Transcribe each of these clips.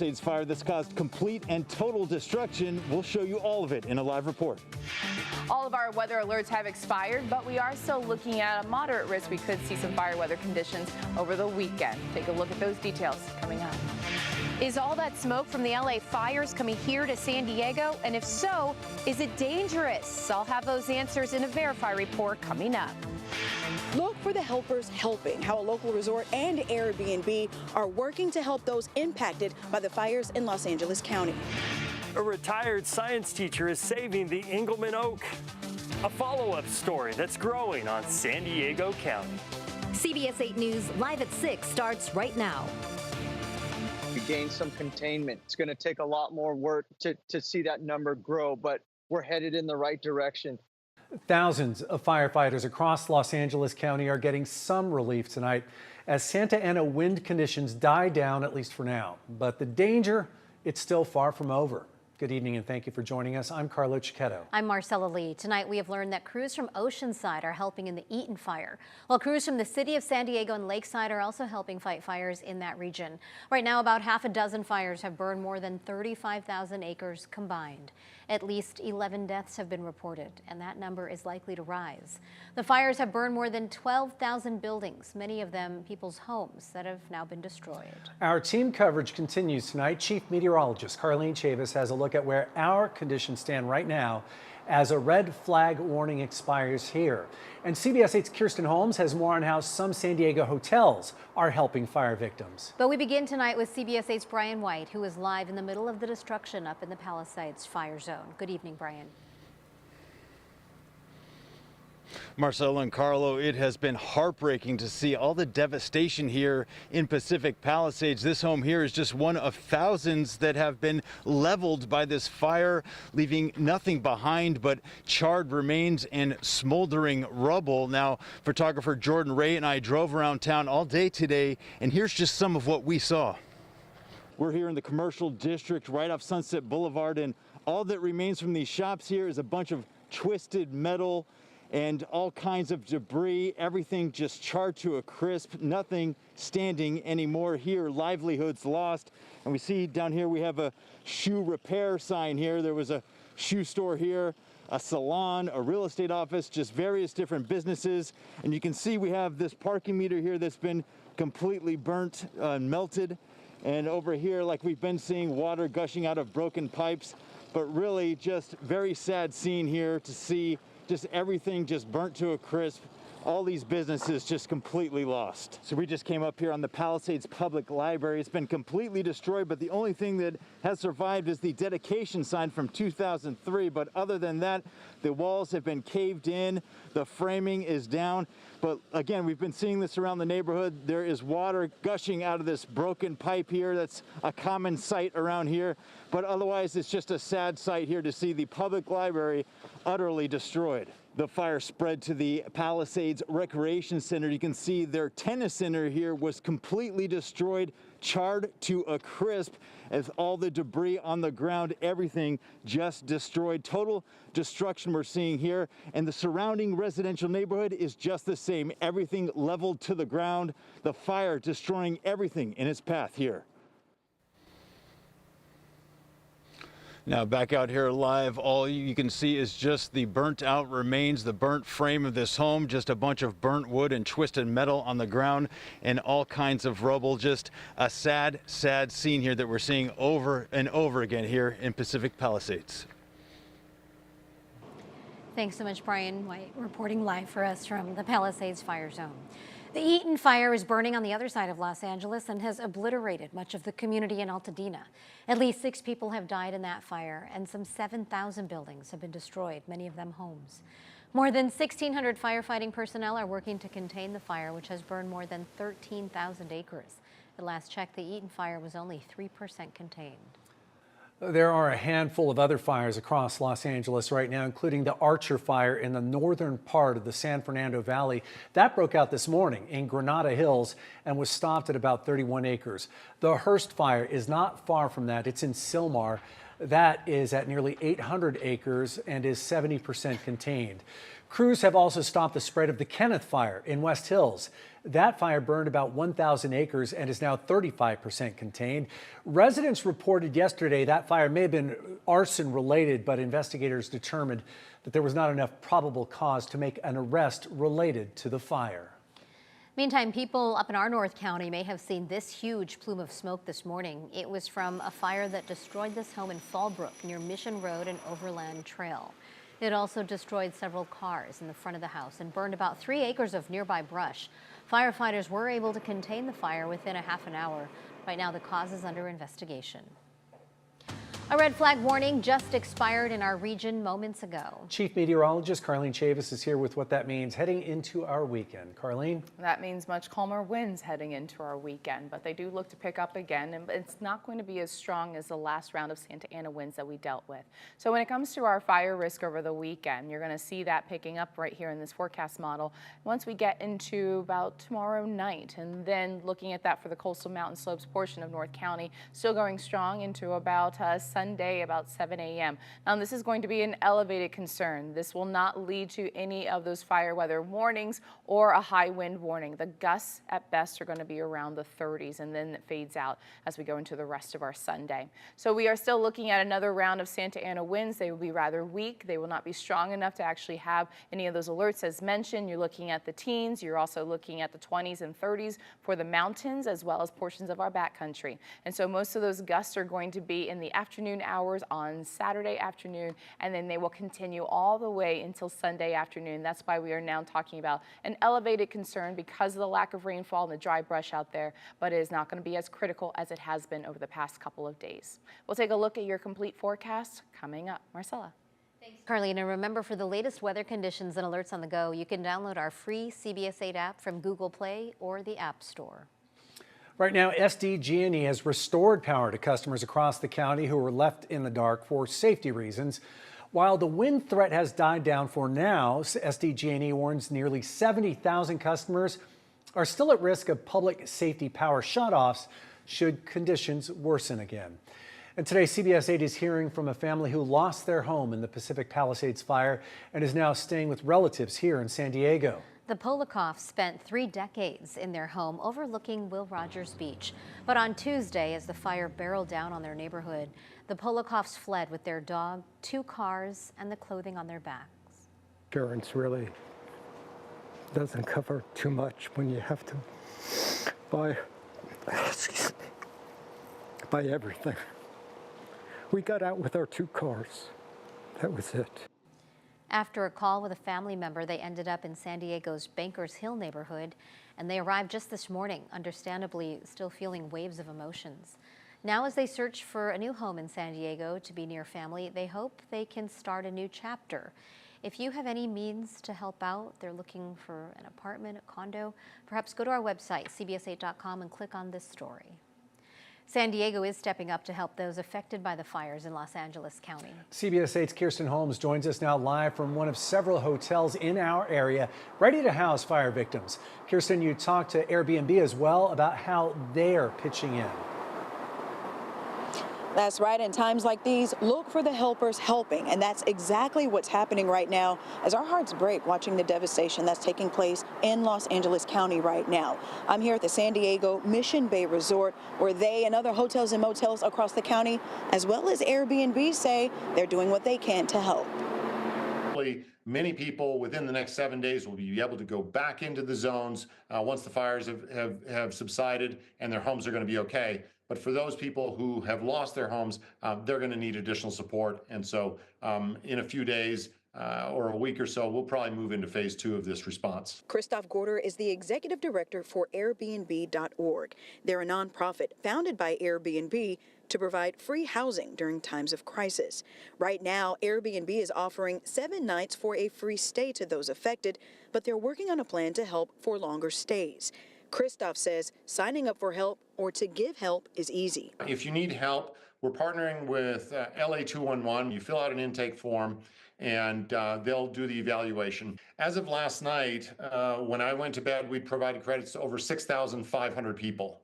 Palisades fire that's caused complete and total destruction. We'll show you all of it in a live report. All of our weather alerts have expired, but we are still looking at a moderate risk. We could see some fire weather conditions over the weekend. Take a look at those details coming up. Is all that smoke from the LA fires coming here to San Diego? And if so, is it dangerous? I'll have those answers in a Verify report coming up. Look for the helpers helping, how a local resort and Airbnb are working to help those impacted by the fires in Los Angeles County. A retired science teacher is saving the Engelman oak. A follow-up story that's growing on San Diego County. CBS 8 News Live at 6 starts right now. We gained some containment. It's going to take a lot more work to see that number grow, but we're headed in the right direction. Thousands of firefighters across Los Angeles County are getting some relief tonight as Santa Ana wind conditions die down, at least for now. But the danger, it's still far from over. Good evening and thank you for joining us. I'm Carlo Cicchetto. I'm Marcella Lee. Tonight we have learned that crews from Oceanside are helping in the Eaton fire, while crews from the city of San Diego and Lakeside are also helping fight fires in that region. Right now, about half a dozen fires have burned more than 35,000 acres combined. At least 11 deaths have been reported, and that number is likely to rise. The fires have burned more than 12,000 buildings, many of them people's homes that have now been destroyed. Our team coverage continues tonight. Chief Meteorologist Carlene Chavis has a look at where our conditions stand right now as a red flag warning expires here. And CBS 8's Kirsten Holmes has more on how some San Diego hotels are helping fire victims. But we begin tonight with CBS 8's Brian White, who is live in the middle of the destruction up in the Palisades fire zone. Good evening, Brian. Marcelo and Carlo, it has been heartbreaking to see all the devastation here in Pacific Palisades. This home here is just one of thousands that have been leveled by this fire, leaving nothing behind but charred remains and smoldering rubble. Now, photographer Jordan Ray and I drove around town all day today, and here's just some of what we saw. We're here in the commercial district right off Sunset Boulevard, and all that remains from these shops here is a bunch of twisted metal and all kinds of debris, everything just charred to a crisp, nothing standing anymore here, livelihoods lost. And we see down here we have a shoe repair sign here. There was a shoe store here, a salon, a real estate office, just various different businesses. And you can see we have this parking meter here that's been completely burnt and melted. And over here, like we've been seeing, water gushing out of broken pipes. But really just very sad scene here to see just everything just burnt to a crisp. All these businesses just completely lost. So we just came up here on the Palisades Public Library. It's been completely destroyed, but the only thing that has survived is the dedication sign from 2003. But other than that, the walls have been caved in, the framing is down. But again, we've been seeing this around the neighborhood. There is water gushing out of this broken pipe here. That's a common sight around here. But otherwise, it's just a sad sight here to see the public library utterly destroyed. The fire spread to the Palisades Recreation Center. You can see their tennis center here was completely destroyed, charred to a crisp, as all the debris on the ground, everything just destroyed. Total destruction we're seeing here, and the surrounding residential neighborhood is just the same. Everything leveled to the ground, the fire destroying everything in its path here. Now back out here live, all you can see is just the burnt out remains, the burnt frame of this home, just a bunch of burnt wood and twisted metal on the ground and all kinds of rubble. Just a sad, sad scene here that we're seeing over and over again here in Pacific Palisades. Thanks so much, Brian White, reporting live for us from the Palisades fire zone. The Eaton fire is burning on the other side of Los Angeles and has obliterated much of the community in Altadena. At least 6 people have died in that fire, and some 7,000 buildings have been destroyed, many of them homes. More than 1,600 firefighting personnel are working to contain the fire, which has burned more than 13,000 acres. At last check, the Eaton fire was only 3% contained. There are a handful of other fires across Los Angeles right now, including the Archer fire in the northern part of the San Fernando Valley. That broke out this morning in Granada Hills and was stopped at about 31 acres. The Hearst fire is not far from that. It's in Sylmar. That is at nearly 800 acres and is 70% contained. Crews have also stopped the spread of the Kenneth Fire in West Hills. That fire burned about 1,000 acres and is now 35% contained. Residents reported yesterday that fire may have been arson related, but investigators determined that there was not enough probable cause to make an arrest related to the fire. Meantime, people up in our North County may have seen this huge plume of smoke this morning. It was from a fire that destroyed this home in Fallbrook near Mission Road and Overland Trail. It also destroyed several cars in the front of the house and burned about 3 acres of nearby brush. Firefighters were able to contain the fire within a half an hour. Right now, the cause is under investigation. A red flag warning just expired in our region moments ago. Chief Meteorologist Carlene Chavis is here with what that means heading into our weekend. Carlene? That means much calmer winds heading into our weekend, but they do look to pick up again, and it's not going to be as strong as the last round of Santa Ana winds that we dealt with. So when it comes to our fire risk over the weekend, you're going to see that picking up right here in this forecast model once we get into about tomorrow night, and then looking at that for the coastal mountain slopes portion of North County, still going strong into about Sunday about 7 a.m. Now this is going to be an elevated concern. This will not lead to any of those fire weather warnings or a high wind warning. The gusts at best are going to be around the 30s, and then it fades out as we go into the rest of our Sunday. So we are still looking at another round of Santa Ana winds. They will be rather weak. They will not be strong enough to actually have any of those alerts as mentioned. You're looking at the teens. You're also looking at the 20s and 30s for the mountains as well as portions of our backcountry. And so most of those gusts are going to be in the afternoon hours on Saturday afternoon, and then they will continue all the way until Sunday afternoon. That's why we are now talking about an elevated concern because of the lack of rainfall and the dry brush out there, but it is not going to be as critical as it has been over the past couple of days. We'll take a look at your complete forecast coming up. Marcella. Thanks, Carlene. And remember, for the latest weather conditions and alerts on the go, you can download our free CBS 8 app from Google Play or the App Store. Right now, SDG&E has restored power to customers across the county who were left in the dark for safety reasons. While the wind threat has died down for now, SDG&E warns nearly 70,000 customers are still at risk of public safety power shutoffs should conditions worsen again. And today, CBS 8 is hearing from a family who lost their home in the Pacific Palisades fire and is now staying with relatives here in San Diego. The Polikoffs spent 3 decades in their home overlooking Will Rogers Beach. But on Tuesday, as the fire barreled down on their neighborhood, the Polikoffs fled with their dog, 2 cars, and the clothing on their backs. Insurance really doesn't cover too much when you have to buy everything. We got out with our 2 cars. That was it. After a call with a family member, they ended up in San Diego's Bankers Hill neighborhood, and they arrived just this morning, understandably still feeling waves of emotions. Now, as they search for a new home in San Diego to be near family, they hope they can start a new chapter. If you have any means to help out, they're looking for an apartment, a condo, perhaps go to our website, cbs8.com, and click on this story. San Diego is stepping up to help those affected by the fires in Los Angeles County. CBS 8's Kirsten Holmes joins us now live from one of several hotels in our area, ready to house fire victims. Kirsten, you talked to Airbnb as well about how they're pitching in. That's right. In times like these, look for the helpers helping. And that's exactly what's happening right now as our hearts break watching the devastation that's taking place in Los Angeles County right now. I'm here at the San Diego Mission Bay Resort, where they and other hotels and motels across the county, as well as Airbnb, say they're doing what they can to help. Many people within the next 7 days will be able to go back into the zones once the fires have subsided and their homes are going to be okay. But for those people who have lost their homes, they're going to need additional support. And so in a few days or a week or so, we'll probably move into phase 2 of this response. Christoph Gorder is the executive director for Airbnb.org. They're a nonprofit founded by Airbnb to provide free housing during times of crisis. Right now, Airbnb is offering 7 nights for a free stay to those affected, but they're working on a plan to help for longer stays. Christoph says signing up for help or to give help is easy. If you need help, we're partnering with LA 211. You fill out an intake form and they'll do the evaluation. As of last night, when I went to bed, we provided credits to over 6,500 people.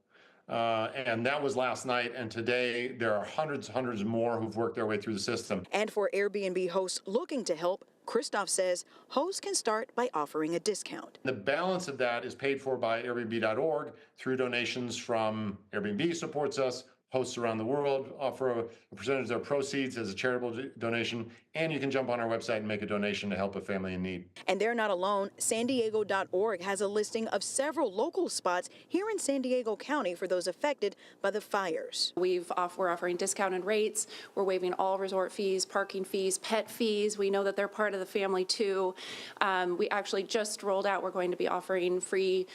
And that was last night, and today there are hundreds more who've worked their way through the system. And for Airbnb hosts looking to help, Christoph says hosts can start by offering a discount. The balance of that is paid for by Airbnb.org through donations from Airbnb supports us. Hosts around the world offer a percentage of their proceeds as a charitable donation, and you can jump on our website and make a donation to help a family in need. And they're not alone. Sandiego.org has a listing of several local spots here in San Diego County for those affected by the fires. We're offering discounted rates. We're waiving all resort fees, parking fees, pet fees. We know that they're part of the family too. We actually just rolled out, we're going to be offering free,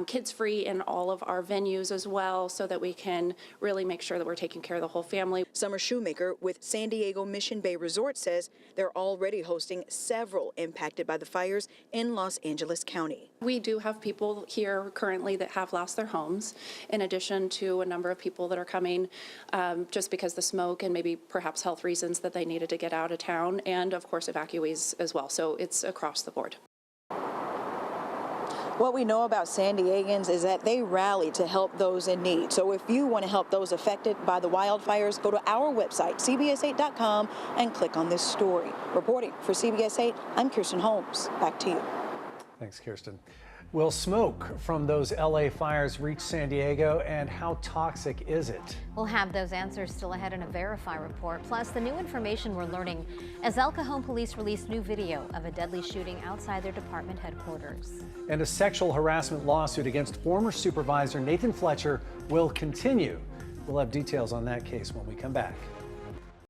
kids free in all of our venues as well, so that we can really make sure that we're taking care of the whole family. Summer Shoemaker with San Diego Mission Bay Resort says they're already hosting several impacted by the fires in Los Angeles County. We do have people here currently that have lost their homes, in addition to a number of people that are coming just because the smoke and maybe perhaps health reasons that they needed to get out of town, and of course evacuees as well. So it's across the board. What we know about San Diegans is that they rally to help those in need. So if you want to help those affected by the wildfires, go to our website, cbs8.com, and click on this story. Reporting for CBS 8, I'm Kirsten Holmes. Back to you. Thanks, Kirsten. Will smoke from those LA fires reach San Diego, and how toxic is it? We'll have those answers still ahead in a Verify report, plus the new information we're learning as El Cajon police release new video of a deadly shooting outside their department headquarters. And a sexual harassment lawsuit against former supervisor Nathan Fletcher will continue. We'll have details on that case when we come back.